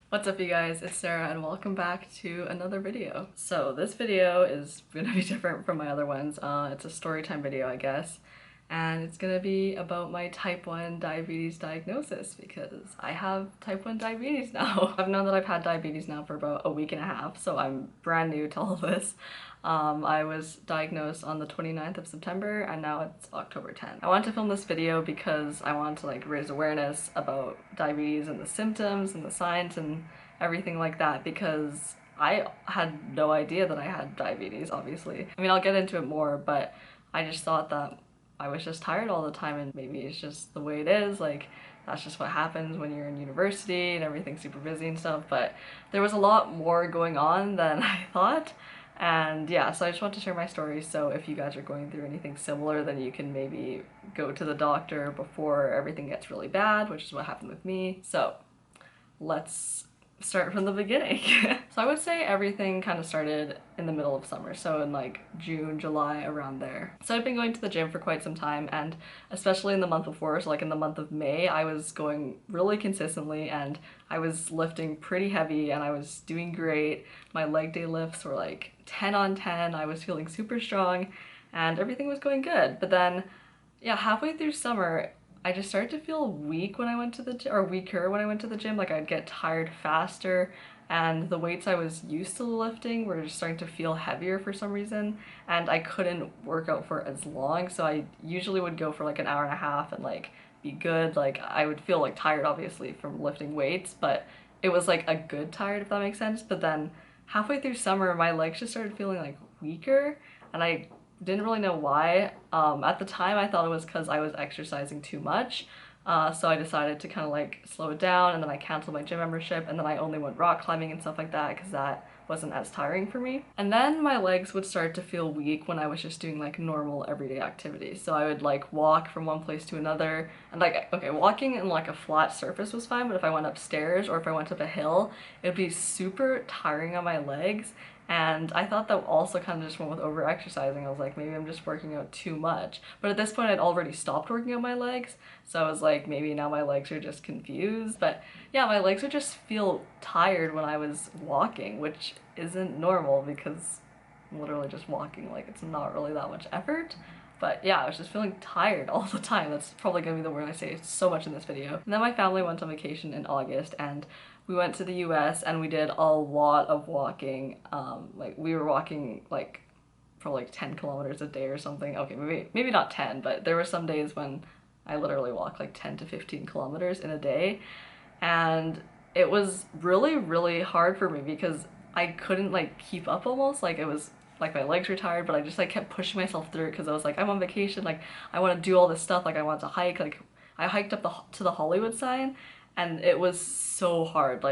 What's up you guys, it's Sarah and welcome back to another video. So this video is gonna be different from my other ones. It's a story time video, I guess. And it's gonna be about my type 1 diabetes diagnosis because I have type 1 diabetes now. I've known that I've had diabetes now for about a week and a half, so I'm brand new to all of this. I was diagnosed on the 29th of September and now it's October 10th. I wanted to film this video because I wanted to raise awareness about diabetes and the symptoms and the signs and everything like that because I had no idea that I had diabetes, obviously. I mean, I'll get into it more, but I just thought that I was just tired all the time and maybe it's just the way it is, that's just what happens when you're in university and everything's super busy and stuff, but there was a lot more going on than I thought. And yeah, so I just want to share my story, so if you guys are going through anything similar, then you can maybe go to the doctor before everything gets really bad, which is what happened with me. So let's start from the beginning. So I would say everything kind of started in the middle of summer, so in June, July, around there. So I've been going to the gym for quite some time, and especially in the month before, so in the month of May, I was going really consistently and I was lifting pretty heavy and I was doing great. My leg day lifts were 10 on 10, I was feeling super strong and everything was going good. But then, yeah, halfway through summer, I just started to feel weak when I went to the gym, or weaker when I went to the gym. I'd get tired faster and the weights I was used to lifting were just starting to feel heavier for some reason, and I couldn't work out for as long, so I usually would go for an hour and a half and be good. I would feel tired obviously from lifting weights, but it was a good tired, if that makes sense. But then halfway through summer my legs just started feeling weaker and I didn't really know why. At the time I thought it was because I was exercising too much, so I decided to kind of slow it down, and then I canceled my gym membership and then I only went rock climbing and stuff like that because that wasn't as tiring for me. And then my legs would start to feel weak when I was just doing normal everyday activities. So I would walk from one place to another, and okay, walking in a flat surface was fine, but if I went upstairs or if I went up a hill, it would be super tiring on my legs. And I thought that also kind of just went with over exercising. I was like, maybe I'm just working out too much. But at this point I'd already stopped working out my legs, so I was like, maybe now my legs are just confused. But yeah, my legs would just feel tired when I was walking, which isn't normal because I'm literally just walking, it's not really that much effort. But yeah, I was just feeling tired all the time. That's probably gonna be the word I say so much in this video. And then my family went on vacation in August and we went to the US and we did a lot of walking. We were walking for 10 kilometers a day or something. Okay, maybe not 10, but there were some days when I literally walked 10 to 15 kilometers in a day. And it was really hard for me because I couldn't keep up almost. It was my legs were tired, but I just kept pushing myself through it because I was I'm on vacation, I want to do all this stuff, I want to hike. I hiked up to the Hollywood sign and it was so hard.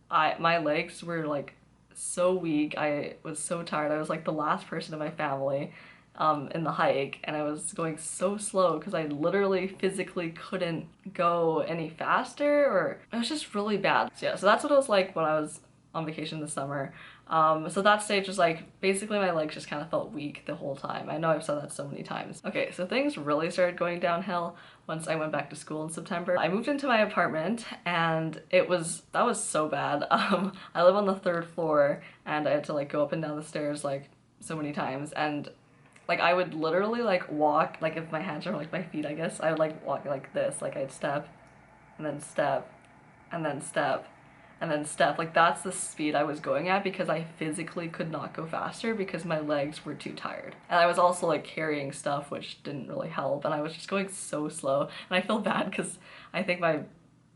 My legs were so weak, I was so tired. I was the last person in my family in the hike, and I was going so slow because I literally physically couldn't go any faster, or it was just really bad. So yeah, so that's what it was like when I was on vacation this summer. So that stage was basically my legs just kind of felt weak the whole time. I know I've said that so many times. Okay, so things really started going downhill once I went back to school in September. I moved into my apartment and that was so bad. I live on the 3rd floor and I had to go up and down the stairs so many times, and I would literally walk, if my hands are my feet, I guess, I would walk like this, I'd step and then step and then step and then step. That's the speed I was going at because I physically could not go faster because my legs were too tired. And I was also carrying stuff, which didn't really help, and I was just going so slow. And I feel bad because I think my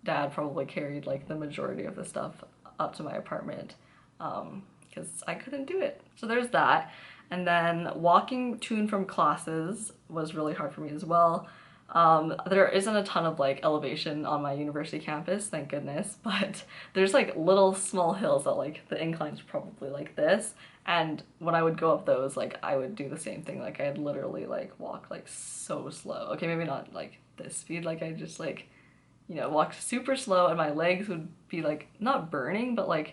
dad probably carried the majority of the stuff up to my apartment because I couldn't do it. So there's that. And then walking to and from classes was really hard for me as well. There isn't a ton of elevation on my university campus, thank goodness, but there's little small hills that the incline's probably this, and when I would go up those, I would do the same thing. I'd literally walk so slow. Okay, maybe not this speed, I just walk super slow, and my legs would be not burning, but when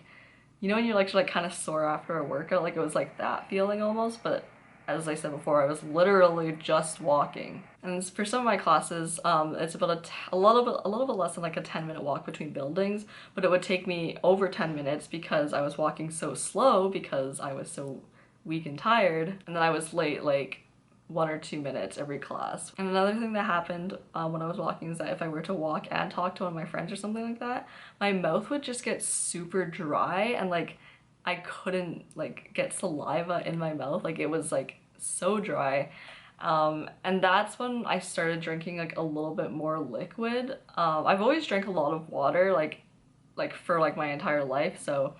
your legs are kind of sore after a workout, it was that feeling almost. But as I said before, I was literally just walking. And for some of my classes, it's about a little bit less than like a 10-minute walk between buildings, but it would take me over 10 minutes because I was walking so slow because I was so weak and tired, and then I was late like 1 or 2 minutes every class. And another thing that happened when I was walking is that if I were to walk and talk to one of my friends or something like that, my mouth would just get super dry and like I couldn't like get saliva in my mouth. Like it was like so dry. And that's when I started drinking like a little bit more liquid. I've always drank a lot of water like for like my entire life. So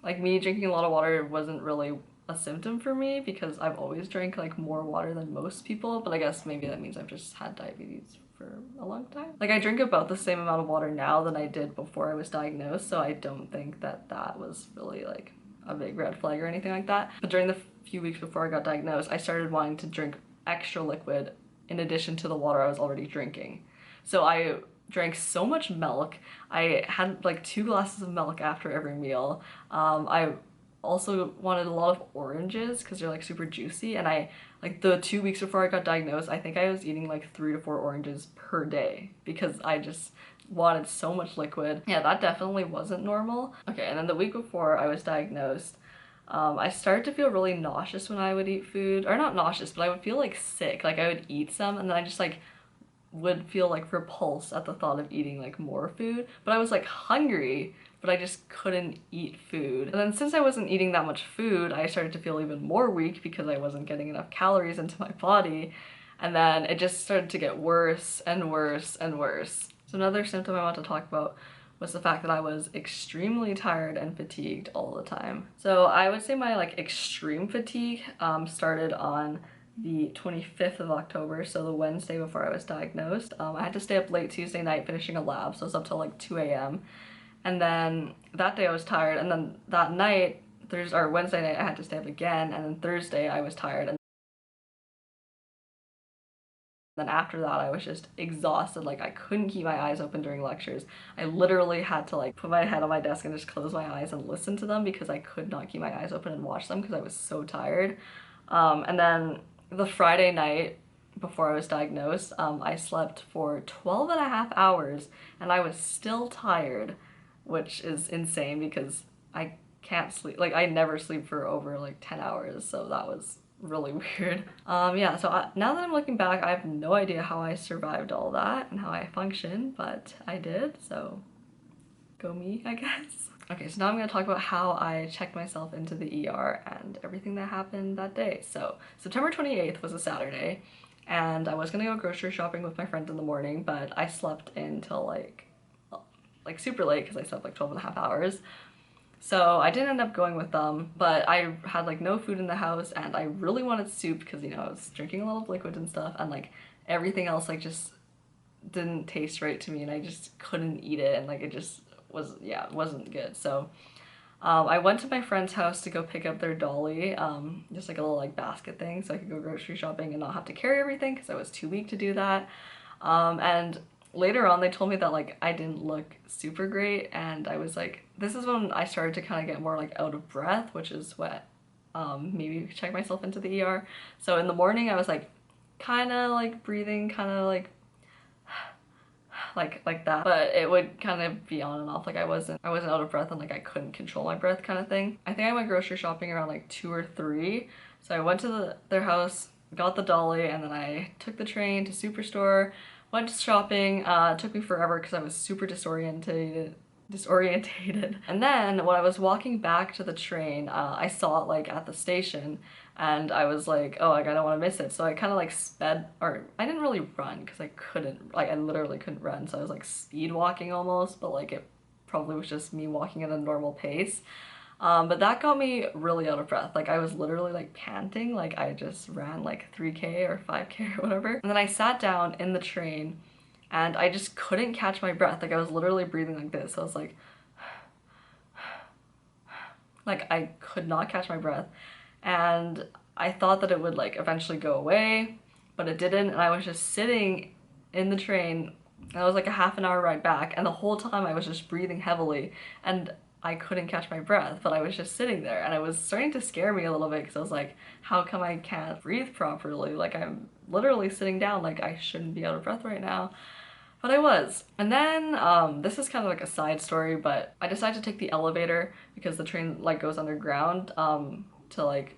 like me drinking a lot of water wasn't really a symptom for me because I've always drank like more water than most people, but I guess maybe that means I've just had diabetes for a long time. Like I drink about the same amount of water now than I did before I was diagnosed, so I don't think that that was really like a big red flag or anything like that. But during the few weeks before I got diagnosed, I started wanting to drink extra liquid in addition to the water I was already drinking. So I drank so much milk. I had like 2 glasses of milk after every meal. I also wanted a lot of oranges because they're like super juicy, and I like the 2 weeks before I got diagnosed, I think I was eating like 3 to 4 oranges per day because I just wanted so much liquid. Yeah, that definitely wasn't normal. Okay, and then the week before I was diagnosed, I started to feel really nauseous when I would eat food, or not nauseous, but I would feel like sick. Like I would eat some and then I just like would feel like repulsed at the thought of eating like more food, but I was like hungry, but I just couldn't eat food. And then since I wasn't eating that much food, I started to feel even more weak because I wasn't getting enough calories into my body. And then it just started to get worse and worse and worse. So another symptom I want to talk about was the fact that I was extremely tired and fatigued all the time. So I would say my like extreme fatigue started on the 25th of October, so the Wednesday before I was diagnosed. I had to stay up late Tuesday night finishing a lab, so I was up till like 2 a.m. And then that day I was tired, and then that night, Wednesday night, I had to stay up again, and then Thursday I was tired. And then after that I was just exhausted. Like I couldn't keep my eyes open during lectures. I literally had to like put my head on my desk and just close my eyes and listen to them because I could not keep my eyes open and watch them because I was so tired. And then the Friday night before I was diagnosed, I slept for 12 and a half hours and I was still tired, which is insane because I can't sleep. Like I never sleep for over like 10 hours, so that was really weird. Yeah, so now that I'm looking back, I have no idea how I survived all that and how I functioned, but I did, so go me, I guess. Okay, so now I'm going to talk about how I checked myself into the ER and everything that happened that day. So September 28th was a Saturday, and I was going to go grocery shopping with my friends in the morning, but I slept until like super late because I slept like 12 and a half hours. So I didn't end up going with them, but I had like no food in the house and I really wanted soup because, you know, I was drinking a lot of liquid and stuff, and like everything else like just didn't taste right to me and I just couldn't eat it, and like it just was, yeah, it wasn't good. So I went to my friend's house to go pick up their dolly, just like a little like basket thing so I could go grocery shopping and not have to carry everything because I was too weak to do that. And later on they told me that like I didn't look super great, and I was like, this is when I started to kind of get more like out of breath, which is what maybe check myself into the ER. So in the morning I was like kind of like breathing kind of like that, but it would kind of be on and off. Like I wasn't out of breath and like I couldn't control my breath kind of thing. I think I went grocery shopping around like 2 or 3. So I went to their house, got the dolly, and then I took the train to Superstore, went shopping. It took me forever because I was super disorientated. And then when I was walking back to the train, I saw it like at the station, and I was like, oh, like I don't want to miss it. So I kind of like sped, or I didn't really run because I couldn't, like I literally couldn't run. So I was like speed walking almost, but like it probably was just me walking at a normal pace. But that got me really out of breath. Like I was literally like panting, like I just ran like 3K or 5K or whatever. And then I sat down in the train and I just couldn't catch my breath. Like I was literally breathing like this. So I was like I could not catch my breath. And I thought that it would like eventually go away, but it didn't. And I was just sitting in the train, and it was like a half an hour ride back, and the whole time I was just breathing heavily. And I couldn't catch my breath, but I was just sitting there, and it was starting to scare me a little bit because I was like, how come I can't breathe properly? Like, I'm literally sitting down, like I shouldn't be out of breath right now. But I was. And then, this is kind of like a side story, but I decided to take the elevator because the train like goes underground, to like,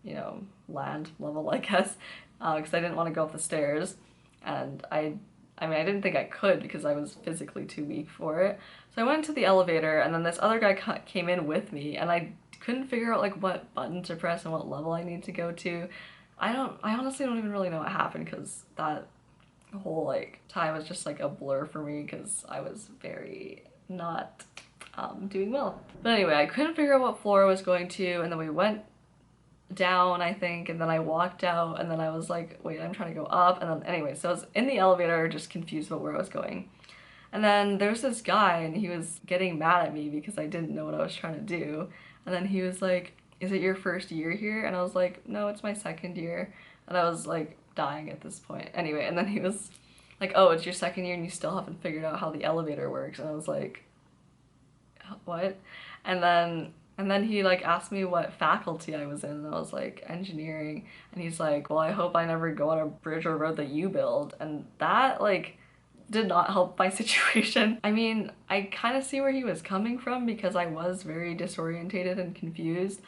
you know, land level, I guess, because I didn't want to go up the stairs. And I mean, I didn't think I could because I was physically too weak for it. So I went into the elevator, and then this other guy came in with me, and I couldn't figure out like what button to press and what level I need to go to. I honestly don't even really know what happened because that whole like time was just like a blur for me because I was very not doing well. But anyway, I couldn't figure out what floor I was going to, and then we went down, I think, and then I walked out, and then I was like, wait, I'm trying to go up, and then anyway, so I was in the elevator just confused about where I was going. And then there's this guy, and he was getting mad at me because I didn't know what I was trying to do. And then he was like, is it your first year here? And I was like, no, it's my second year. And I was like dying at this point. Anyway, and then he was like, oh, it's your second year and you still haven't figured out how the elevator works. And I was like, what? And then he like asked me what faculty I was in, and I was like, engineering. And he's like, well, I hope I never go on a bridge or road that you build. And that like did not help my situation. I mean, I kind of see where he was coming from because I was very disorientated and confused.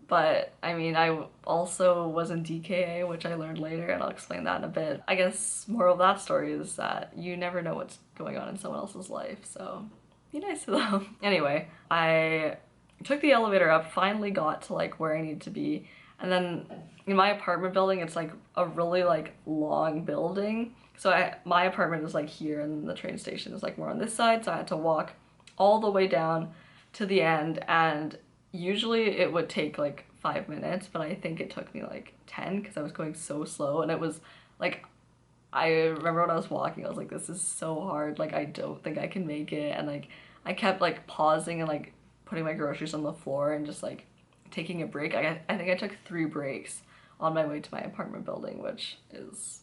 But I mean, I also was in DKA, which I learned later, and I'll explain that in a bit. I guess moral of that story is that you never know what's going on in someone else's life, so be nice to them. Anyway, I took the elevator up, finally got to like where I needed to be, and then in my apartment building, it's like a really like long building. So my apartment is like here, and the train station is like more on this side, so I had to walk all the way down to the end, and usually it would take like 5 minutes, but I think it took me like 10 because I was going so slow, and it was like, I remember when I was walking, I was like, this is so hard, like I don't think I can make it, and like I kept like pausing and like putting my groceries on the floor and just like taking a break. I think I took 3 breaks on my way to my apartment building, which is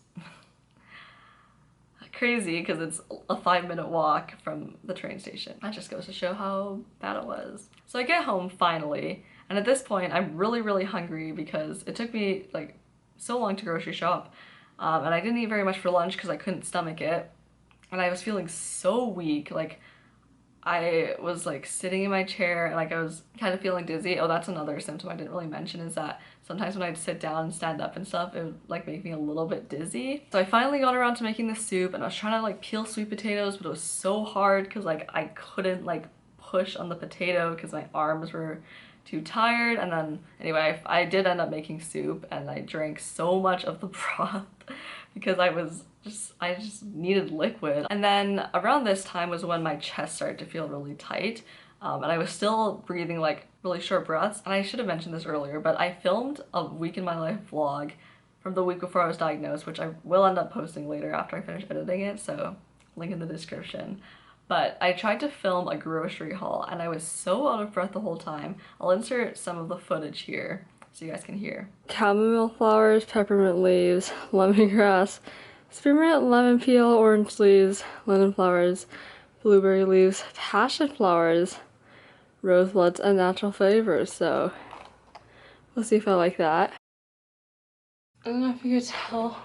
crazy because it's a 5-minute walk from the train station. That just goes to show how bad it was. So I get home finally, and at this point I'm really hungry because it took me like so long to grocery shop, and I didn't eat very much for lunch because I couldn't stomach it, and I was feeling so weak. Like I was like sitting in my chair and like I was kind of feeling dizzy. Oh, that's another symptom I didn't really mention, is that sometimes when I'd sit down and stand up and stuff, it would like make me a little bit dizzy. So I finally got around to making the soup, and I was trying to like peel sweet potatoes, but it was so hard because like I couldn't like push on the potato because my arms were too tired. And then anyway, I did end up making soup, and I drank so much of the broth because I just needed liquid. And then around this time was when my chest started to feel really tight, and I was still breathing like really short breaths. And I should have mentioned this earlier, but I filmed a week in my life vlog from the week before I was diagnosed, which I will end up posting later after I finish editing it, so link in the description. But I tried to film a grocery haul, and I was so out of breath the whole time. I'll insert some of the footage here so you guys can hear. Chamomile flowers, peppermint leaves, lemongrass, spearmint, lemon peel, orange leaves, lemon flowers, blueberry leaves, passion flowers, rosebuds, and natural flavors. So we'll see if I like that. I don't know if you could tell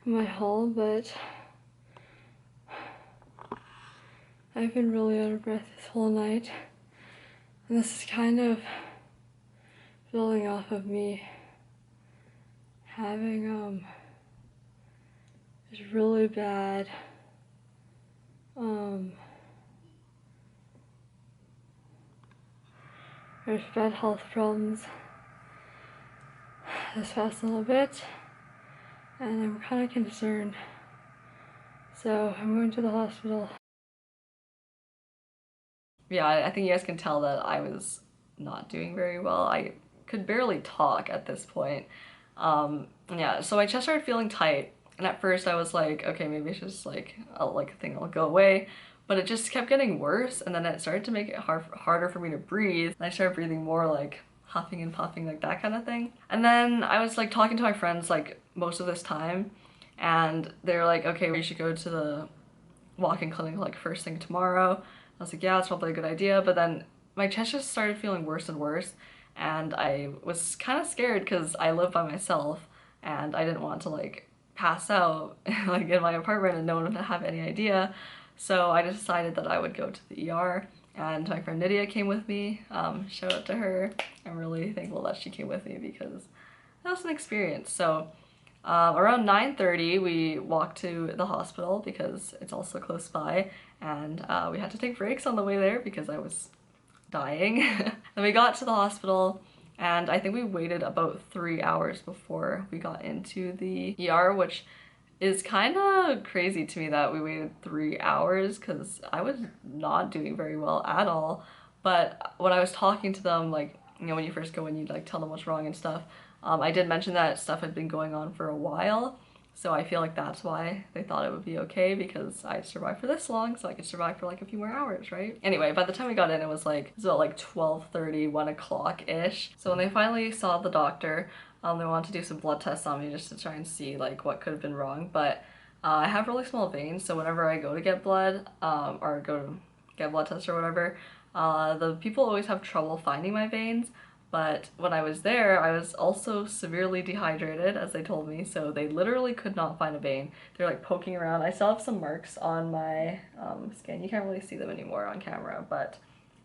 my haul, but I've been really out of breath this whole night, and this is kind of building off of me having this really bad there's bad health problems this past little bit, and I'm kind of concerned, so I'm going to the hospital. Yeah, I think you guys can tell that I was not doing very well. I could barely talk at this point. Yeah, so my chest started feeling tight, and at first I was like, okay, maybe it's just like a thing that'll go away, but it just kept getting worse, and then it started to make it harder for me to breathe, and I started breathing more like huffing and puffing, like that kind of thing. And then I was like talking to my friends like most of this time, and they're like, okay, we should go to the walk-in clinic like first thing tomorrow. I was like, yeah, it's probably a good idea, but then my chest just started feeling worse and worse, and I was kind of scared because I live by myself and I didn't want to like pass out like in my apartment and no one would have any idea. So I decided that I would go to the ER, and my friend Nydia came with me. Shout out to her. I'm really thankful that she came with me because that was an experience. So around 9:30 we walked to the hospital because it's also close by, and we had to take breaks on the way there because I was dying. Then we got to the hospital, and I think we waited about 3 hours before we got into the ER, which is kind of crazy to me that we waited 3 hours because I was not doing very well at all. But when I was talking to them, like, you know, when you first go in, you like tell them what's wrong and stuff. I did mention that stuff had been going on for a while, so I feel like that's why they thought it would be okay, because I survived for this long, so I could survive for like a few more hours, right? Anyway, by the time we got in, it was about like 12:30, 1 o'clock-ish. So when they finally saw the doctor, they wanted to do some blood tests on me just to try and see like what could have been wrong, but I have really small veins, so whenever I go to get blood, or go to get blood tests or whatever, the people always have trouble finding my veins. But when I was there, I was also severely dehydrated, as they told me, so they literally could not find a vein. They're like poking around. I still have some marks on my skin. You can't really see them anymore on camera, but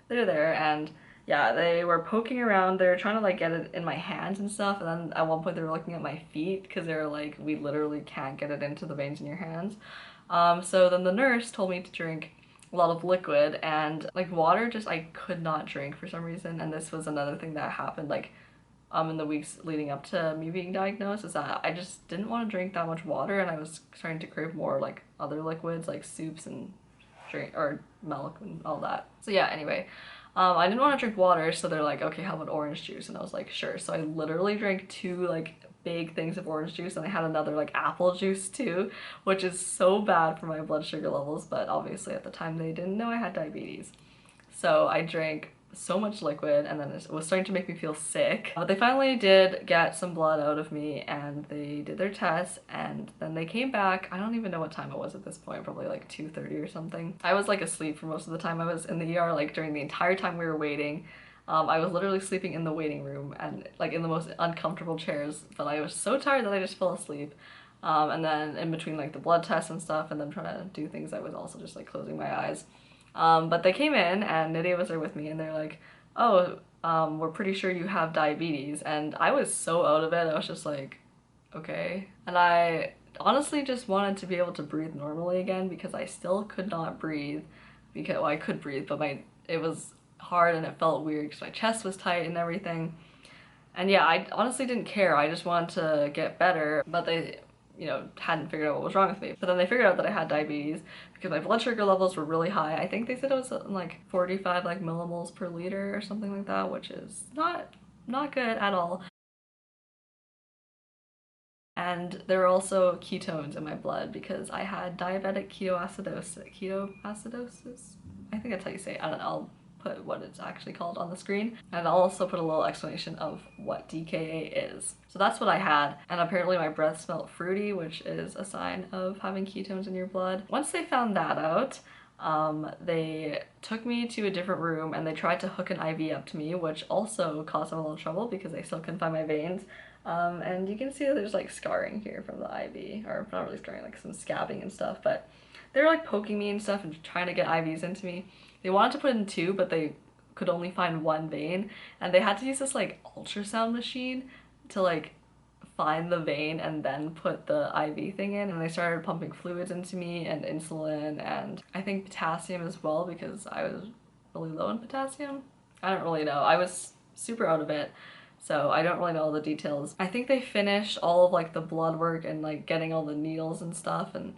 they're there, and yeah, they were poking around. They were trying to like get it in my hands and stuff, and then at one point they were looking at my feet because they were like, we literally can't get it into the veins in your hands. So then the nurse told me to drink a lot of liquid, and like water just I could not drink for some reason, and this was another thing that happened like in the weeks leading up to me being diagnosed, is that I just didn't want to drink that much water, and I was starting to crave more like other liquids like soups and drink or milk and all that. So yeah, anyway, I didn't want to drink water, so they're like, okay, how about orange juice? And I was like, sure. So I literally drank 2 like big things of orange juice, and I had another like apple juice too, which is so bad for my blood sugar levels, but obviously at the time they didn't know I had diabetes. So I drank so much liquid, and then it was starting to make me feel sick. But they finally did get some blood out of me, and they did their tests, and then they came back. I don't even know what time it was at this point, probably like 2:30 or something. I was like asleep for most of the time I was in the ER, like during the entire time we were waiting. I was literally sleeping in the waiting room and like in the most uncomfortable chairs, but I was so tired that I just fell asleep. And then in between like the blood tests and stuff and then trying to do things, I was also just like closing my eyes. But they came in, and Nydia was there with me, and they're like, oh, we're pretty sure you have diabetes. And I was so out of it, I was just like, okay. And I honestly just wanted to be able to breathe normally again, because I still could not breathe. Because, well, I could breathe, but it was hard and it felt weird because my chest was tight and everything. And yeah, I honestly didn't care. I just wanted to get better, but they, you know, hadn't figured out what was wrong with me. But then they figured out that I had diabetes because my blood sugar levels were really high. I think they said it was like 45 like millimoles per liter or something like that, which is not good at all. And there were also ketones in my blood because I had diabetic ketoacidosis. I think that's how you say it. I don't know. I'll put what it's actually called on the screen, and I'll also put a little explanation of what DKA is. So that's what I had, and apparently my breath smelled fruity, which is a sign of having ketones in your blood. Once they found that out, they took me to a different room and they tried to hook an IV up to me, which also caused them a little trouble because they still couldn't find my veins. And you can see that there's like scarring here from the IV, or not really scarring, like some scabbing and stuff, but they were like poking me and stuff and trying to get IVs into me. They wanted to put in 2, but they could only find 1 vein, and they had to use this like ultrasound machine to like find the vein and then put the IV thing in, and they started pumping fluids into me and insulin and I think potassium as well because I was really low in potassium. I don't really know. I was super out of it, so I don't really know all the details. I think they finished all of like the blood work and like getting all the needles and stuff and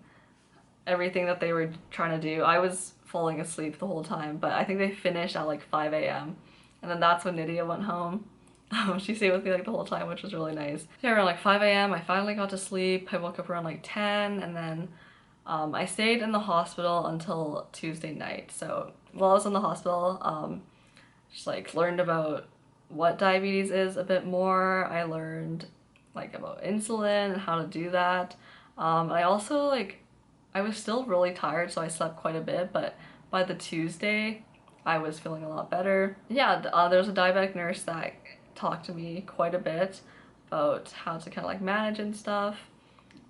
everything that they were trying to do. I was falling asleep the whole time, but I think they finished at like 5 a.m. and then that's when Nydia went home. She stayed with me like the whole time, which was really nice. Yeah, around like 5 a.m. I finally got to sleep. I woke up around like 10, and then I stayed in the hospital until Tuesday night. So while I was in the hospital, just like learned about what diabetes is a bit more. I learned like about insulin and how to do that. I also I was still really tired, so I slept quite a bit, but by the Tuesday I was feeling a lot better. Yeah, there was a diabetic nurse that talked to me quite a bit about how to kind of like manage and stuff.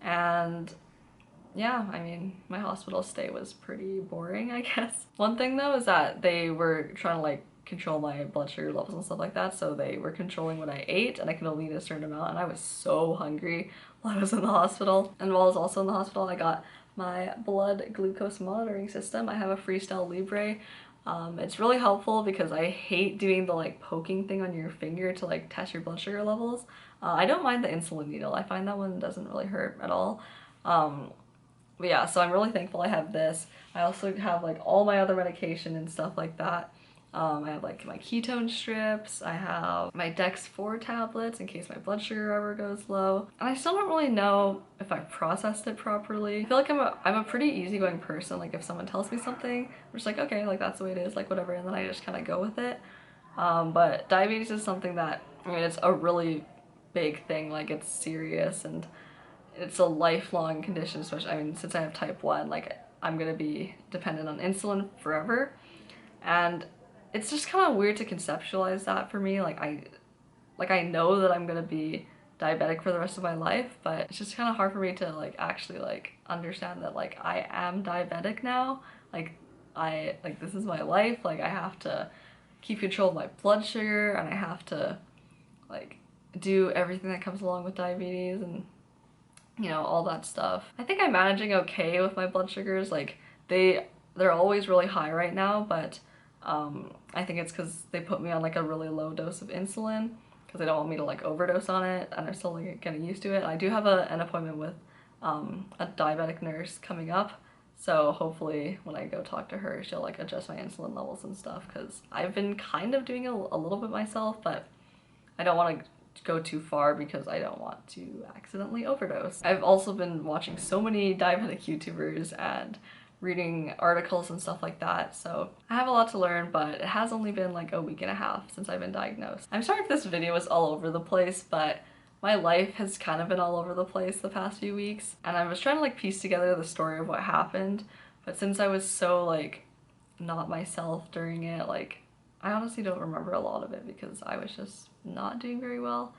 And yeah, I mean, my hospital stay was pretty boring, I guess. One thing though is that they were trying to like control my blood sugar levels and stuff like that, so they were controlling what I ate and I could only eat a certain amount, and I was so hungry while I was in the hospital. And while I was also in the hospital, I got my blood glucose monitoring system. I have a Freestyle Libre. It's really helpful because I hate doing the like poking thing on your finger to like test your blood sugar levels. I don't mind the insulin needle. I find that one doesn't really hurt at all. But yeah, so I'm really thankful I have this. I also have like all my other medication and stuff like that. I have like my ketone strips, I have my Dex-4 tablets in case my blood sugar ever goes low. And I still don't really know if I processed it properly. I feel like I'm a pretty easygoing person. Like if someone tells me something, I'm just like, okay, like that's the way it is, like whatever, and then I just kind of go with it. But diabetes is something that, I mean, it's a really big thing, like it's serious and it's a lifelong condition, especially, I mean, since I have type 1, like I'm gonna be dependent on insulin forever. And it's just kind of weird to conceptualize that for me. Like I know that I'm gonna be diabetic for the rest of my life, but it's just kind of hard for me to like actually like understand that like I am diabetic now. Like this is my life. Like I have to keep control of my blood sugar, and I have to like do everything that comes along with diabetes and you know, all that stuff. I think I'm managing okay with my blood sugars. Like they're always really high right now, but I think it's because they put me on like a really low dose of insulin because they don't want me to like overdose on it, and I'm still like, getting used to it. I do have an appointment with a diabetic nurse coming up, so hopefully when I go talk to her, she'll like adjust my insulin levels and stuff, because I've been kind of doing a little bit myself, but I don't want to go too far because I don't want to accidentally overdose. I've also been watching so many diabetic YouTubers and reading articles and stuff like that, so I have a lot to learn, but it has only been like a week and a half since I've been diagnosed. I'm sorry if this video is all over the place, but my life has kind of been all over the place the past few weeks, and I was trying to like piece together the story of what happened, but since I was so like not myself during it, like I honestly don't remember a lot of it because I was just not doing very well.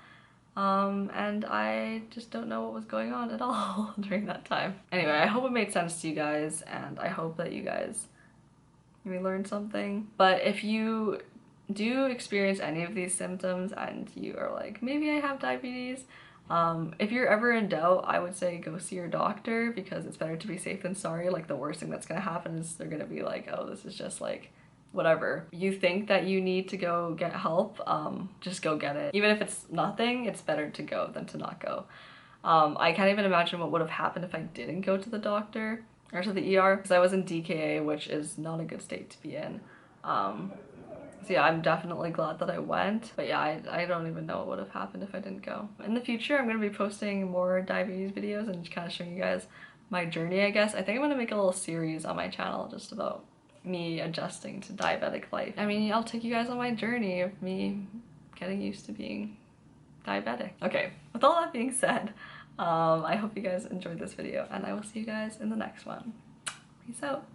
And I just don't know what was going on at all during that time. Anyway, I hope it made sense to you guys, and I hope that you guys maybe learned something. But if you do experience any of these symptoms and you are like, maybe I have diabetes, if you're ever in doubt, I would say go see your doctor, because it's better to be safe than sorry. Like the worst thing that's gonna happen is they're gonna be like, oh, this is just like whatever. You think that you need to go get help, just go get it. Even if it's nothing, it's better to go than to not go. I can't even imagine what would have happened if I didn't go to the doctor or to the ER, because I was in DKA, which is not a good state to be in. So yeah, I'm definitely glad that I went, but yeah, I don't even know what would have happened if I didn't go. In the future, I'm going to be posting more diabetes videos and just kind of showing you guys my journey, I guess. I think I'm going to make a little series on my channel just about me adjusting to diabetic life. I mean, I'll take you guys on my journey of me getting used to being diabetic. Okay, with all that being said, I hope you guys enjoyed this video, and I will see you guys in the next one. Peace out.